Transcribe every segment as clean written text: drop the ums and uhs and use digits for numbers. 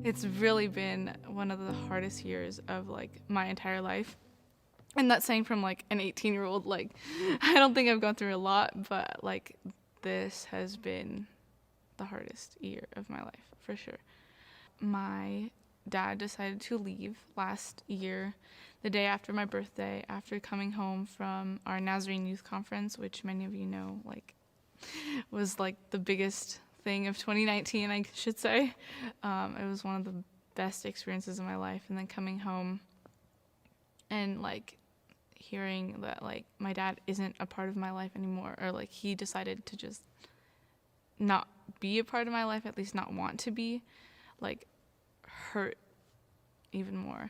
It's really been one of the hardest years of like my entire life. And that's saying from like an 18-year-old, like I don't think I've gone through a lot, but like this has been the hardest year of my life for sure. My dad decided to leave last year, the day after my birthday, after coming home from our Nazarene Youth Conference, which many of you know, like, was like the biggest thing of 2019, I should say. It was one of the best experiences of my life. And then coming home and like hearing that like my dad isn't a part of my life anymore, or like he decided to just not be a part of my life, at least not want to be, like hurt even more.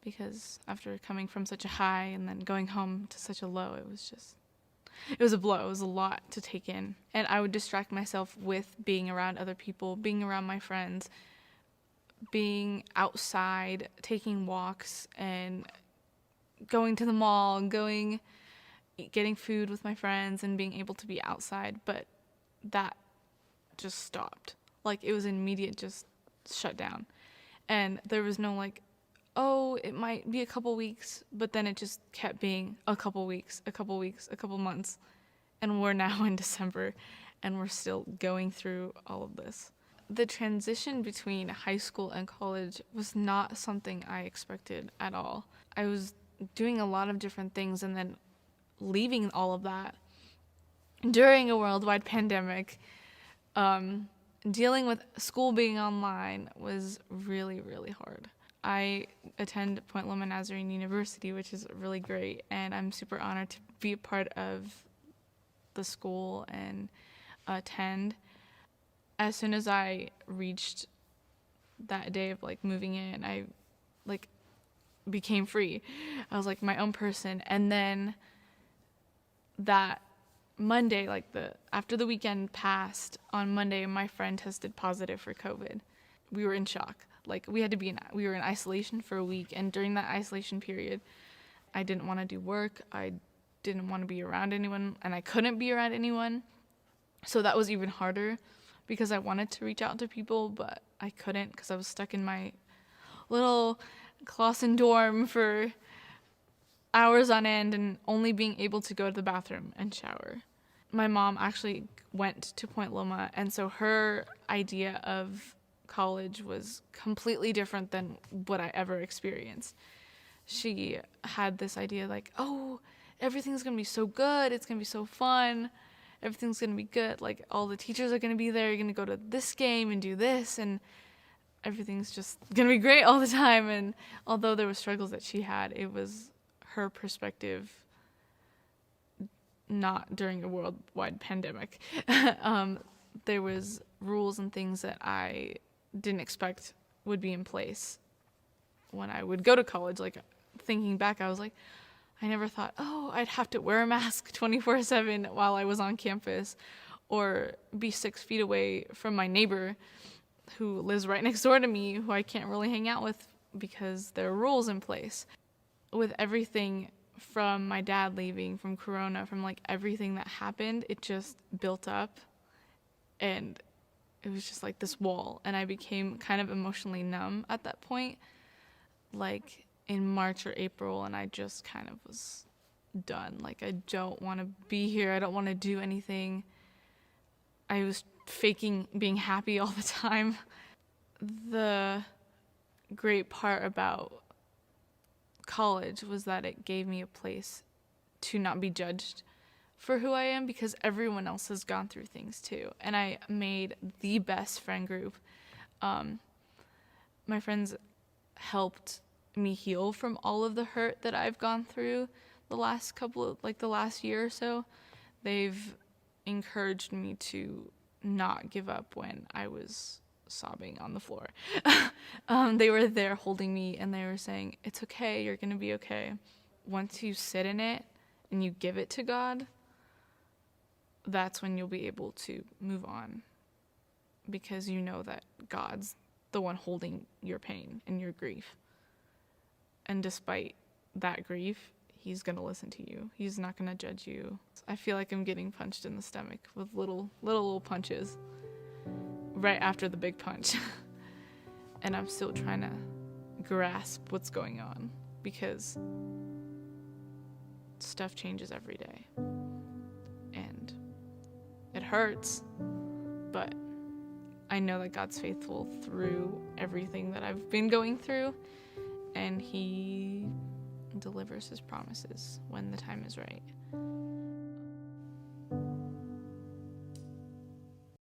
Because after coming from such a high and then going home to such a low, it was a blow. It was a lot to take in. And I would distract myself with being around other people, being around my friends, being outside, taking walks, and going to the mall, and getting food with my friends, and being able to be outside. But that just stopped. Like, it was immediate, just shut down. And there was no like, oh, it might be a couple weeks, but then it just kept being a couple weeks, a couple months. And we're now in December, and we're still going through all of this. The transition between high school and college was not something I expected at all. I was doing a lot of different things, and then leaving all of that during a worldwide pandemic, dealing with school being online was really, really hard. I attend Point Loma Nazarene University, which is really great, and I'm super honored to be a part of the school and attend. As soon as I reached that day of like moving in, I like became free. I was like my own person. And then that Monday, like after the weekend passed, on Monday my friend tested positive for COVID. We were in shock. Like we were in isolation for a week, and during that isolation period, I didn't want to do work. I didn't want to be around anyone, and I couldn't be around anyone. So that was even harder, because I wanted to reach out to people, but I couldn't because I was stuck in my little Clausen dorm for hours on end and only being able to go to the bathroom and shower. My mom actually went to Point Loma, and so her idea of college was completely different than what I ever experienced. She had this idea like, oh, everything's going to be so good. It's going to be so fun. Everything's going to be good. Like, all the teachers are going to be there. You're going to go to this game and do this, and everything's just going to be great all the time. And although there were struggles that she had, it was her perspective, not during a worldwide pandemic. There was rules and things that I didn't expect would be in place when I would go to college. Like, thinking back, I was like, I never thought, oh, I'd have to wear a mask 24/7 while I was on campus, or be 6 feet away from my neighbor who lives right next door to me, who I can't really hang out with because there are rules in place. With everything from my dad leaving, from Corona, from like everything that happened, it just built up, and it was just like this wall, and I became kind of emotionally numb at that point, like in March or April, and I just kind of was done. Like, I don't want to be here. I don't want to do anything. I was faking being happy all the time. The great part about college was that it gave me a place to not be judged for who I am, because everyone else has gone through things too. And I made the best friend group. My friends helped me heal from all of the hurt that I've gone through the last year or so. They've encouraged me to not give up when I was sobbing on the floor. They were there holding me, and they were saying, it's okay, you're gonna be okay. Once you sit in it and you give it to God, that's when you'll be able to move on, because you know that God's the one holding your pain and your grief. And despite that grief, he's gonna listen to you. He's not gonna judge you. I feel like I'm getting punched in the stomach with little punches right after the big punch. And I'm still trying to grasp what's going on because stuff changes every day. And it hurts, but I know that God's faithful through everything that I've been going through, and He delivers His promises when the time is right.